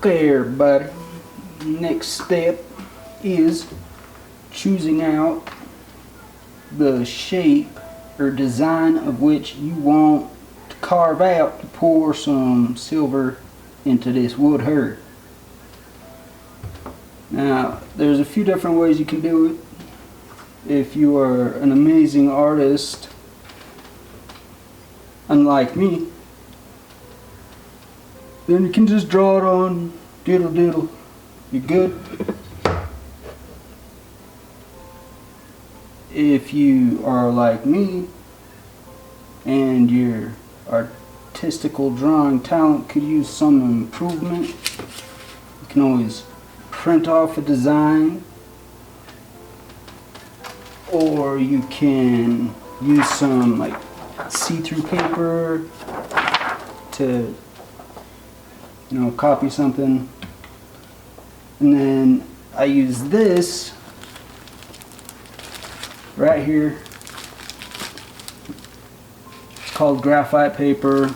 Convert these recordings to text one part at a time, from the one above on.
Okay, everybody. Next step is choosing out the shape or design of which you want to carve out to pour some silver into this wood herd. Now, there's a few different ways you can do it. If you are an amazing artist, unlike me, then you can just draw it on doodle doodle. You're good. If you are like me and your artistical drawing talent could use some improvement, you can always print off a design, or you can use some like see-through paper to copy something. And then I use this right here. It's called graphite paper.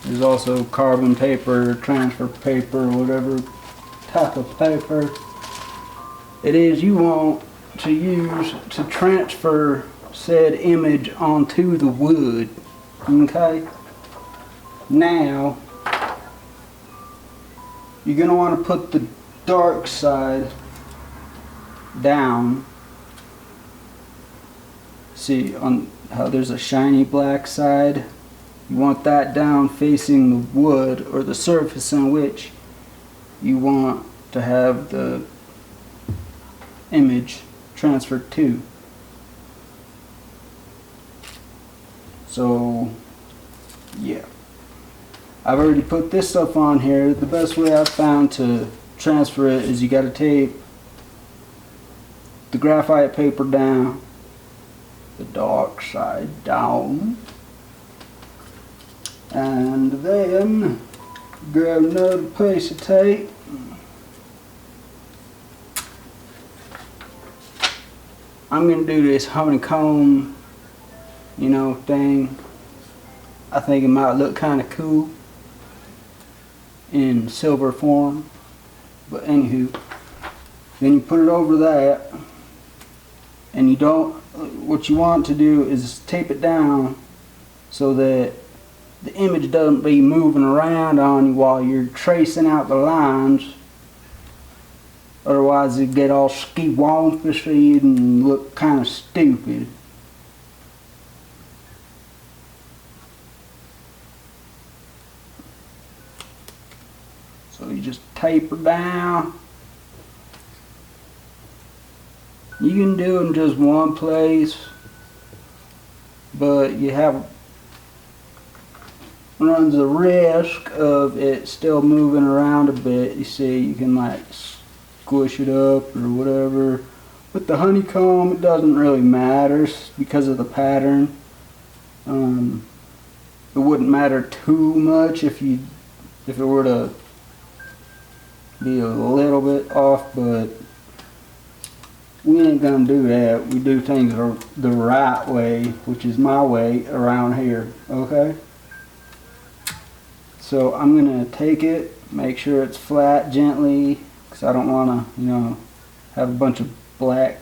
There's also carbon paper, transfer paper, whatever type of paper it is you want to use to transfer said image onto the wood. Okay? Now, you're going to want to put the dark side down. See on how there's a shiny black side? You want that down facing the wood or the surface on which you want to have the image transferred to. So, yeah. I've already put this stuff on here. The best way I've found to transfer it is you got to tape the graphite paper down, the dark side down, and then grab another piece of tape. I'm going to do this honeycomb, thing. I think it might look kind of cool in silver form, but anywho, then you put it over that, and what you want to do is tape it down so that the image doesn't be moving around on you while you're tracing out the lines. Otherwise it'd get all ski-wompushy and look kind of stupid. So you just taper down. You can do it in just one place, but you runs the risk of it still moving around a bit. You see, you can like squish it up or whatever. With the honeycomb, it doesn't really matter because of the pattern. It wouldn't matter too much if it were to be a little bit off, but we ain't gonna do that. We do things the right way, which is my way around here. Okay? So I'm gonna take it, make sure it's flat gently, because I don't want to, have a bunch of black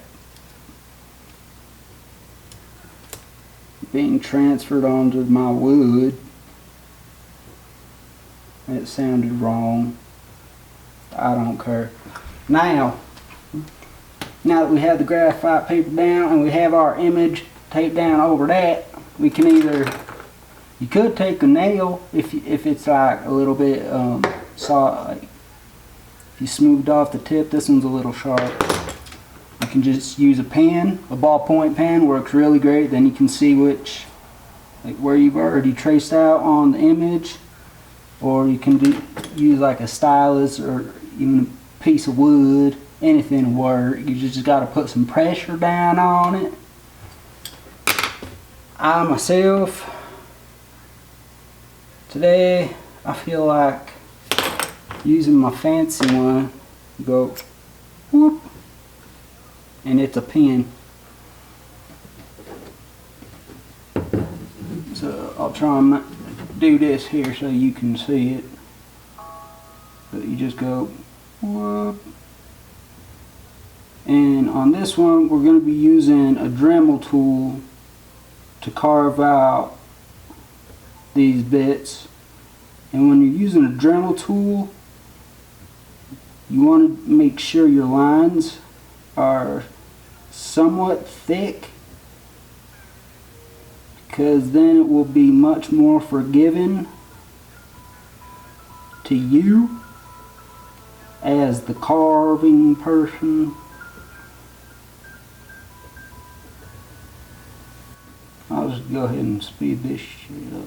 being transferred onto my wood. It sounded wrong. I don't care. Now that we have the graphite paper down and we have our image taped down over that, we can you could take a nail if it's like a little bit like if you smoothed off the tip. This one's a little sharp. You can just use a pen. A ballpoint pen works really great. Then you can see where you've already traced out on the image, or you can use like a stylus or even a piece of wood. Anything will work. You just got to put some pressure down on it. I myself, today, I feel like using my fancy one. Go whoop, and it's a pen. So I'll try and do this here so you can see it. But you just go whoop. And on this one, we're going to be using a Dremel tool to carve out these bits. And when you're using a Dremel tool, you want to make sure your lines are somewhat thick, because then it will be much more forgiving to you as the carving person. I'll just go ahead and speed this shit up.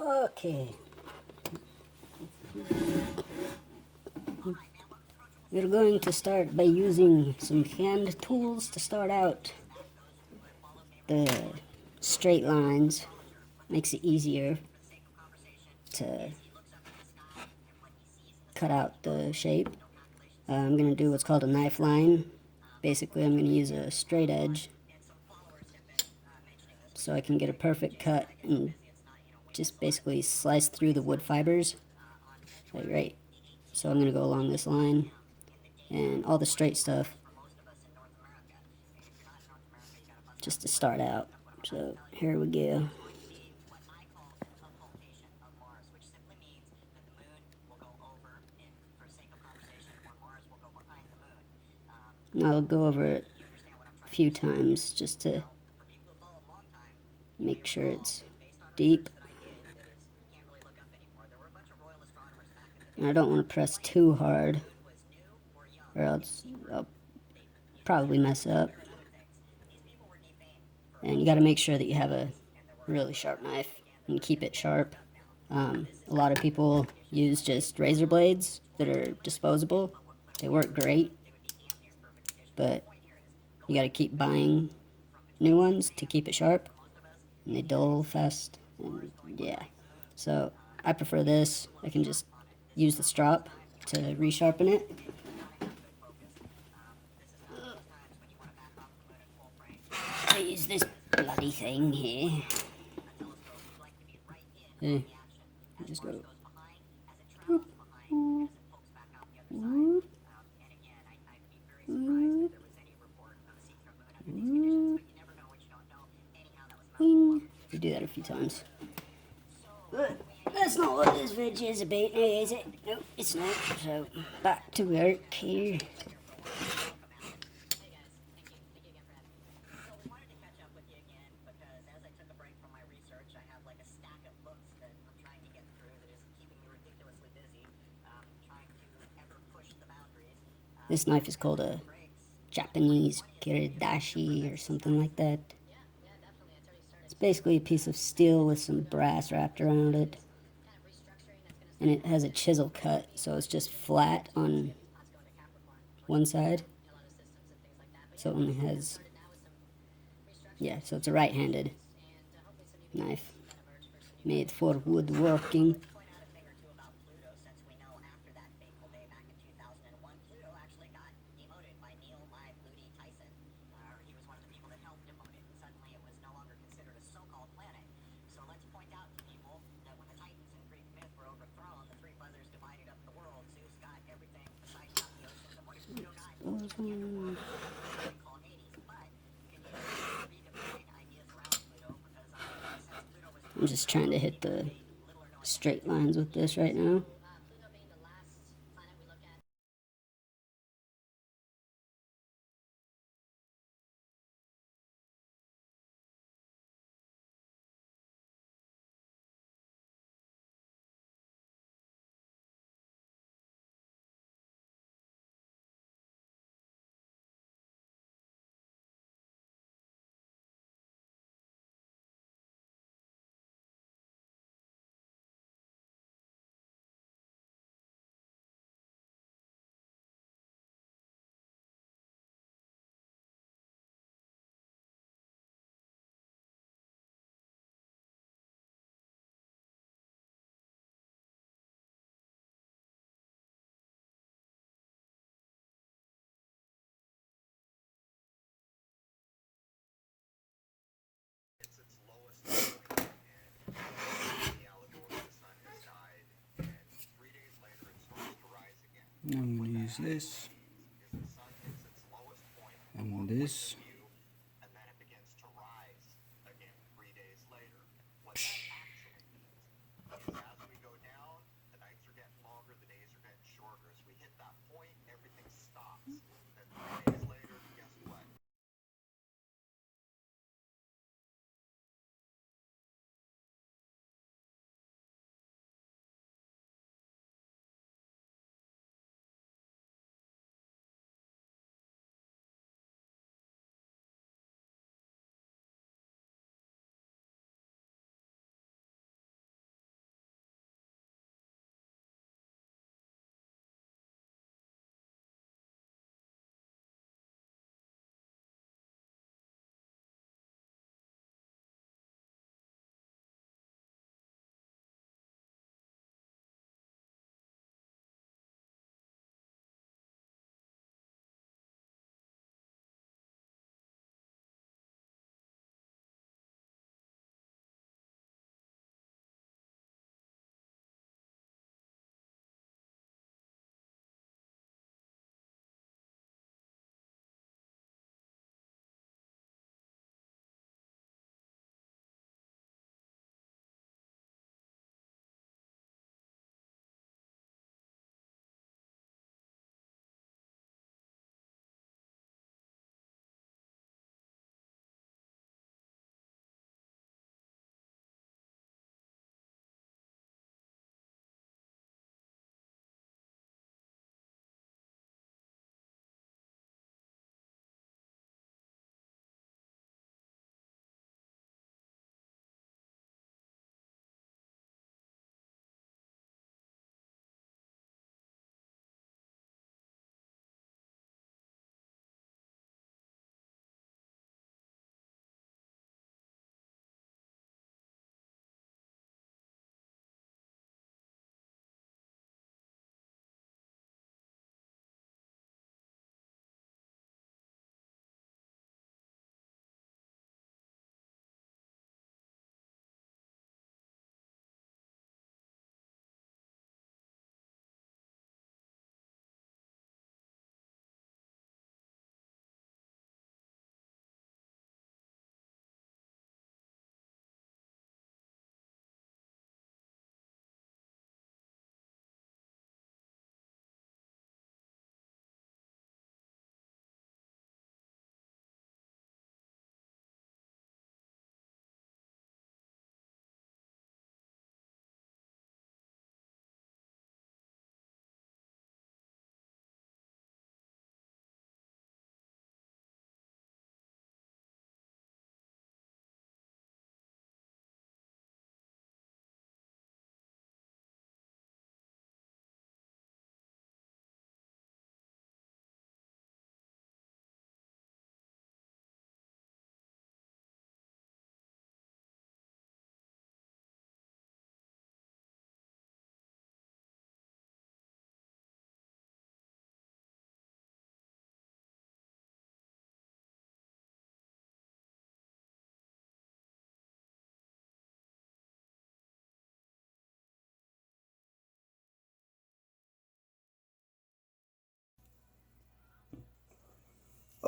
Okay. We're going to start by using some hand tools to start out the straight lines. Makes it easier to cut out the shape. I'm going to do what's called a knife line. Basically, I'm going to use a straight edge so I can get a perfect cut and just basically slice through the wood fibers. Right. So I'm going to go along this line and all the straight stuff just to start out. So here we go. I'll go over it a few times just to make sure it's deep. And I don't want to press too hard, or else I'll probably mess up. And you got to make sure that you have a really sharp knife and keep it sharp. A lot of people use just razor blades that are disposable. They work great, but you got to keep buying new ones to keep it sharp, and they dull fast. And yeah, so I prefer this. I can just use the strop to resharpen it. I use this bloody thing here. Hey, just go. Whoop, whoop, whoop, whoop, whoop, wing. You do that a few times. But that's not what this veg is about now, is it? Nope, it's not. So back to work here. This knife is called a Japanese kiridashi or something like that. It's basically a piece of steel with some brass wrapped around it. And it has a chisel cut, so it's just flat on one side. So it only has, yeah, so it's a right-handed knife made for woodworking. I'm just trying to hit the straight lines with this right now. I'm going to use this and this.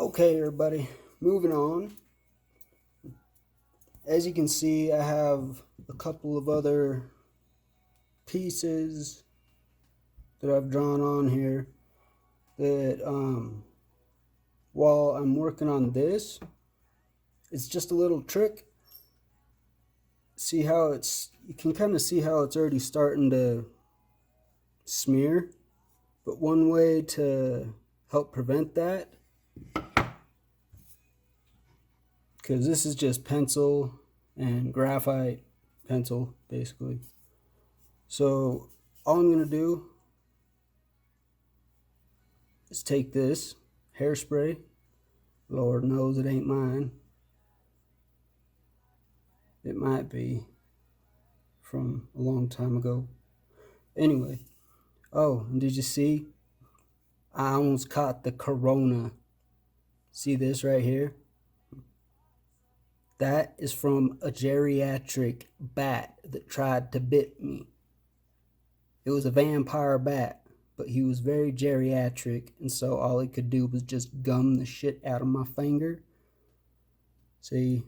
Okay, everybody, moving on. As you can see, I have a couple of other pieces that I've drawn on here that while I'm working on this, it's just a little trick. See how you can kind of see how it's already starting to smear. But one way to help prevent that, because this is just pencil and graphite pencil basically. So all I'm going to do is take this hairspray. Lord knows it ain't mine. It might be from a long time ago. Anyway, oh, and did you see? I almost caught the corona. See this right here? That is from a geriatric bat that tried to bit me. It was a vampire bat, but he was very geriatric, and so all he could do was just gum the shit out of my finger. See?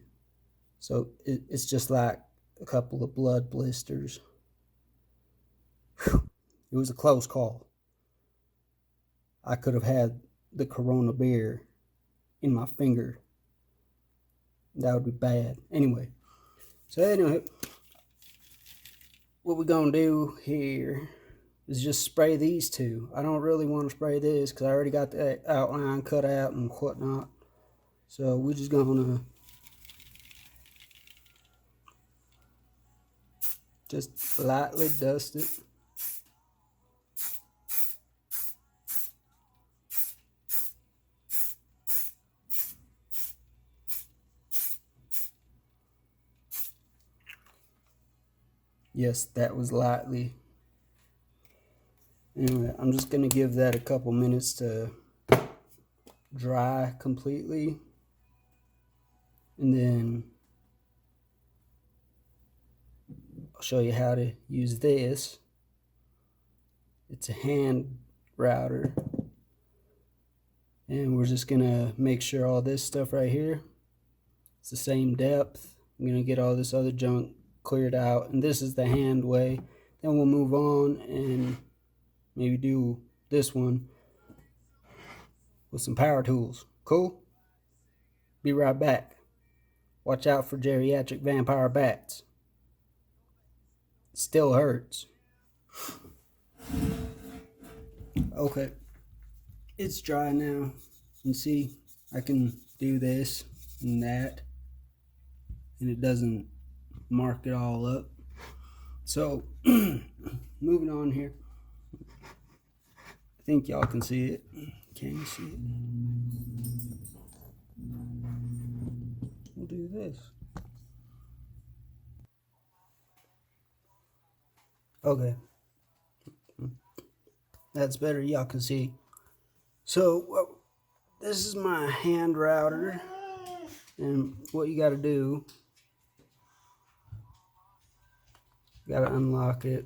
So it's just like a couple of blood blisters. Whew. It was a close call. I could have had the Corona beer in my finger. That would be bad. Anyway, what we're gonna do here is just spray these two. I don't really want to spray this because I already got the outline cut out and whatnot. So we're just gonna just lightly dust it. Yes, that was lightly. Anyway, I'm just gonna give that a couple minutes to dry completely, and then I'll show you how to use this. It's a hand router, and we're just gonna make sure all this stuff right here, it's the same depth. I'm gonna get all this other junk cleared out, and this is the hand way. Then we'll move on and maybe do this one with some power tools. Cool? Be right back. Watch out for geriatric vampire bats. It still hurts. Okay, it's dry now. You see, I can do this and that, and it doesn't mark it all up. So, moving on here. I think y'all can see it. Can you see it? We'll do this. Okay. That's better. Y'all can see. So, this is my hand router. And what you got to do, you got to unlock it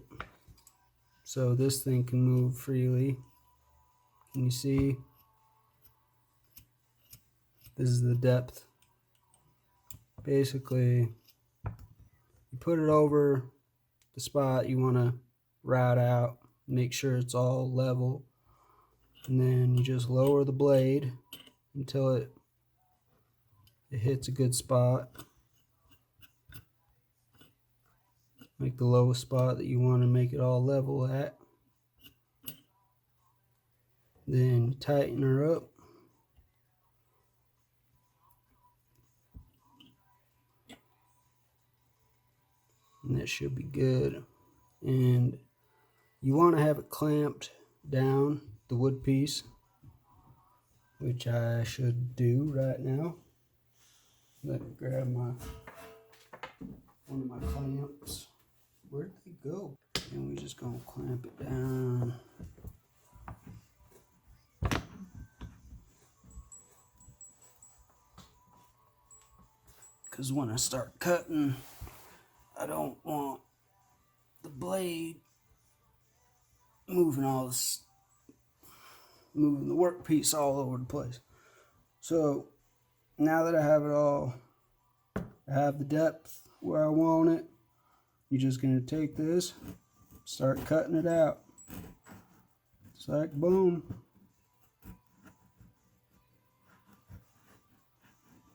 so this thing can move freely. Can you see? This is the depth. Basically, you put it over the spot you want to route out, make sure it's all level, and then you just lower the blade until it hits a good spot, like the lowest spot that you want to make it all level at. Then tighten her up. And that should be good. And you want to have it clamped down, the wood piece, which I should do right now. Let me grab one of my clamps. Where'd they go? And we're just gonna clamp it down. Because when I start cutting, I don't want the blade moving the workpiece all over the place. So now that I have it all, I have the depth where I want it, you're just going to take this, start cutting it out. It's like boom.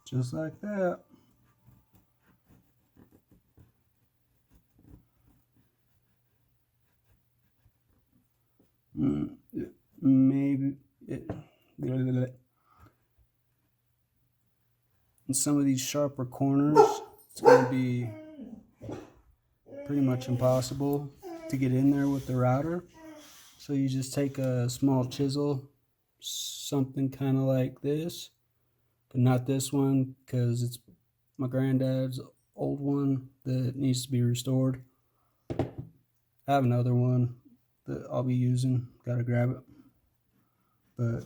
Just like that. Maybe it, in some of these sharper corners, it's going to be pretty much impossible to get in there with the router. So you just take a small chisel, something kind of like this, but not this one because it's my granddad's old one that needs to be restored. I have another one that I'll be using, gotta grab it. But,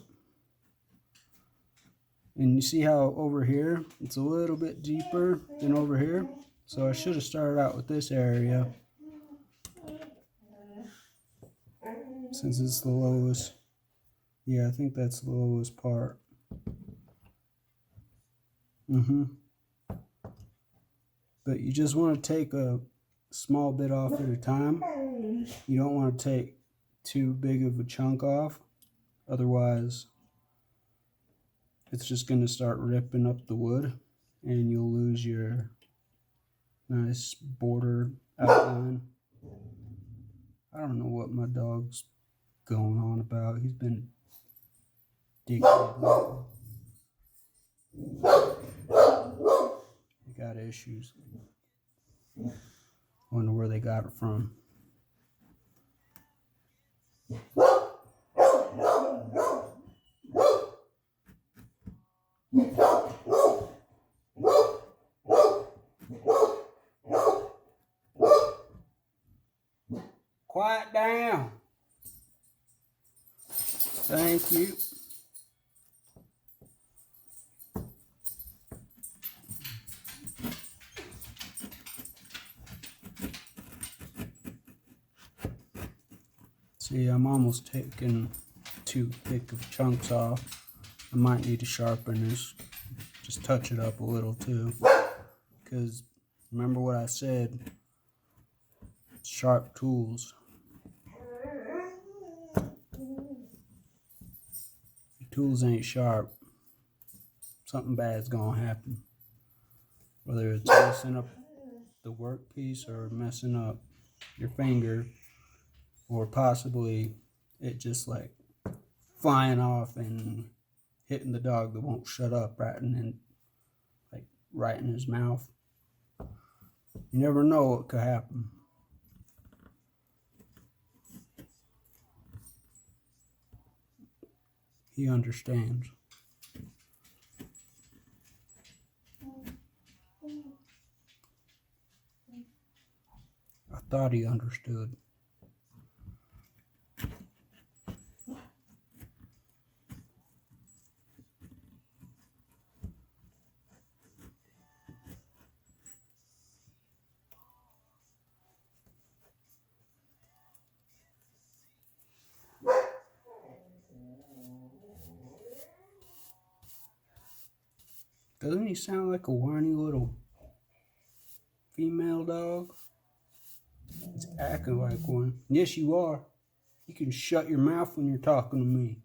and you see how over here, it's a little bit deeper than over here. So I should have started out with this area, since it's the lowest. Yeah, I think that's the lowest part. But you just want to take a small bit off at a time. You don't want to take too big of a chunk off. Otherwise, it's just going to start ripping up the wood and you'll lose your nice border outline. I don't know what my dog's going on about. He's been dickhead. He got issues. Wonder where they got it from. Quiet down. Thank you. See, I'm almost taking too thick of chunks off. I might need to sharpen this. Just touch it up a little too. Because remember what I said, sharp tools. If tools ain't sharp, something bad's gonna happen. Whether it's messing up the workpiece or messing up your finger, or possibly it just like flying off and hitting the dog that won't shut up right in his mouth. You never know what could happen. He understands. I thought he understood. Doesn't he sound like a whiny little female dog? He's acting like one. Yes, you are. You can shut your mouth when you're talking to me.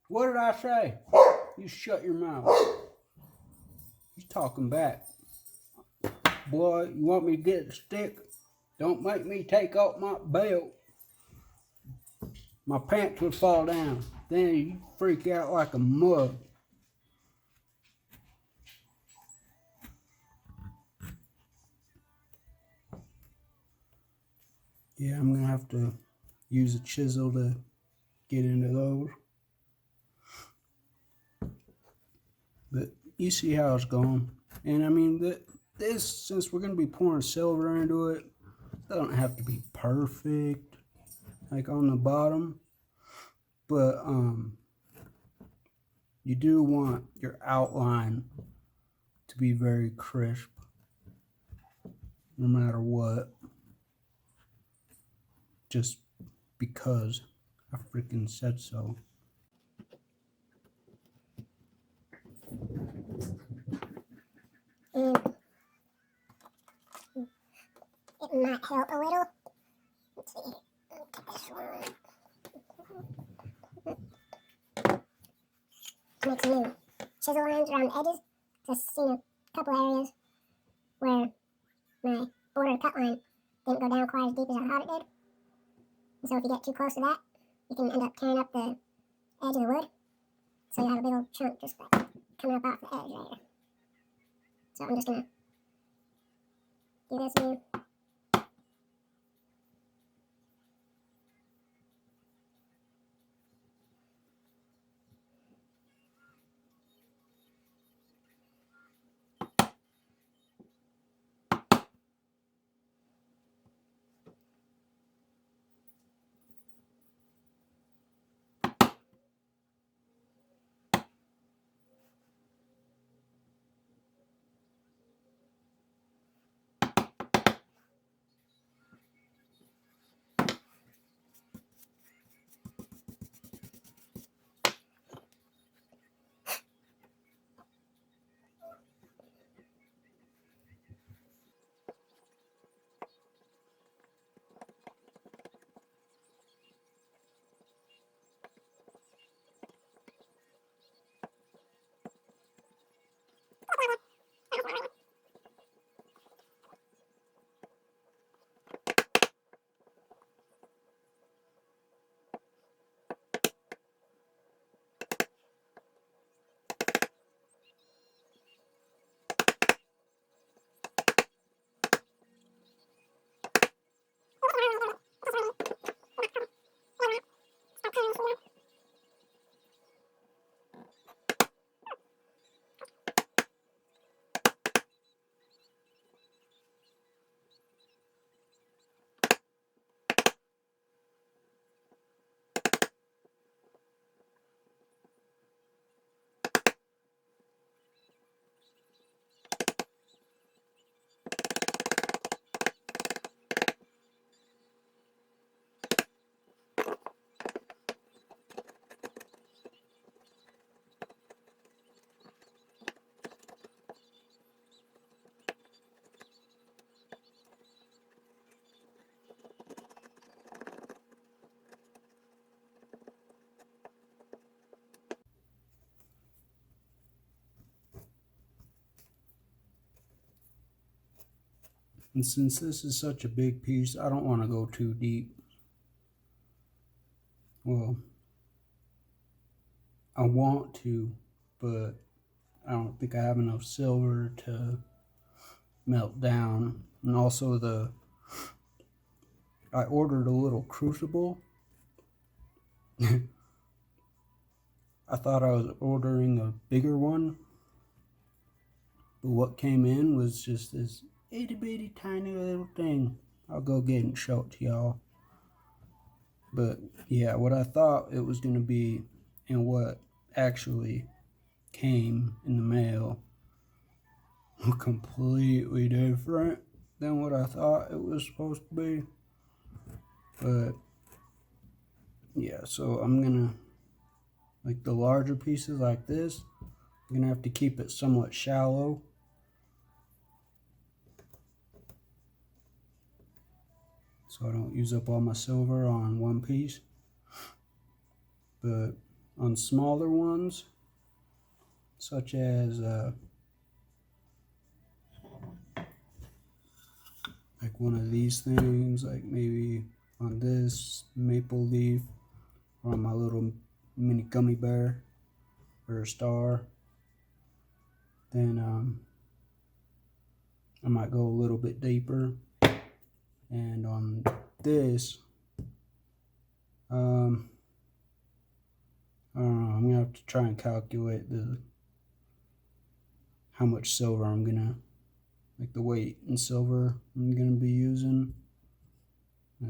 What did I say? You shut your mouth. He's talking back. Boy, you want me to get the stick? Don't make me take off my belt. My pants would fall down. Then you freak out like a mug. Yeah, I'm gonna have to use a chisel to get into those. But you see how it's going. And I mean, this, since we're gonna be pouring silver into it, it doesn't have to be perfect, like on the bottom. But you do want your outline to be very crisp, no matter what. Just because I freaking said so. help a little. Let's see. Get this one. To make some new chisel lines around the edges. I've seen a couple areas where my border cut line didn't go down quite as deep as I thought it did. And so if you get too close to that, you can end up tearing up the edge of the wood. So you have a big old chunk just like coming up off the edge right here. So I'm just gonna do this new. And since this is such a big piece, I don't want to go too deep. Well, I want to, but I don't think I have enough silver to melt down. And also I ordered a little crucible. I thought I was ordering a bigger one, but what came in was just this itty bitty tiny little thing. I'll go get it and show it to y'all. But yeah, what I thought it was gonna be and what actually came in the mail were completely different than what I thought it was supposed to be. But yeah, so I'm gonna, like the larger pieces like this, I'm gonna have to keep it somewhat shallow. So I don't use up all my silver on one piece. But on smaller ones, such as like one of these things, like maybe on this maple leaf, or on my little mini gummy bear or a star, then I might go a little bit deeper. And on this, I don't know, I'm gonna have to try and calculate how much silver I'm gonna, like the weight in silver I'm gonna be using,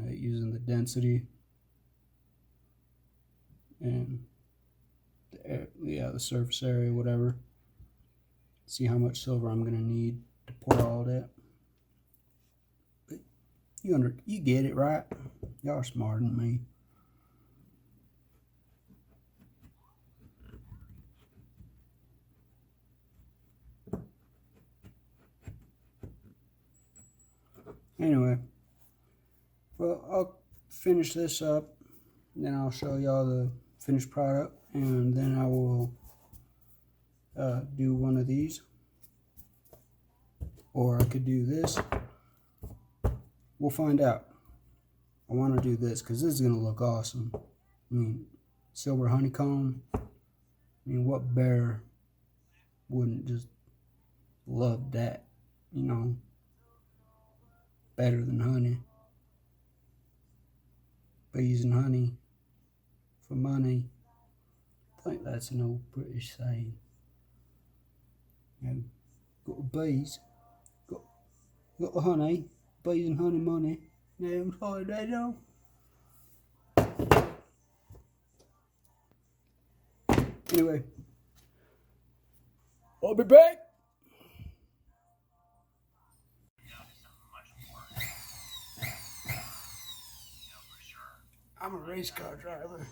using the density and the surface area, whatever. See how much silver I'm gonna need to pour all that. But you get it, right? Y'all are smarter than me. Anyway, Well, I'll finish this up, then I'll show y'all the finished product, and then I will do one of these, or I could do this. We'll find out. I want to do this because this is going to look awesome. I mean, silver honeycomb. I mean, what bear wouldn't just love that, you know, better than honey? Bees and honey for money. I think that's an old British saying. You know, got the bees, got the honey, bees and honey money. Yeah, I'm sorry, they don't. Anyway, I'll be back. I'm a race car driver.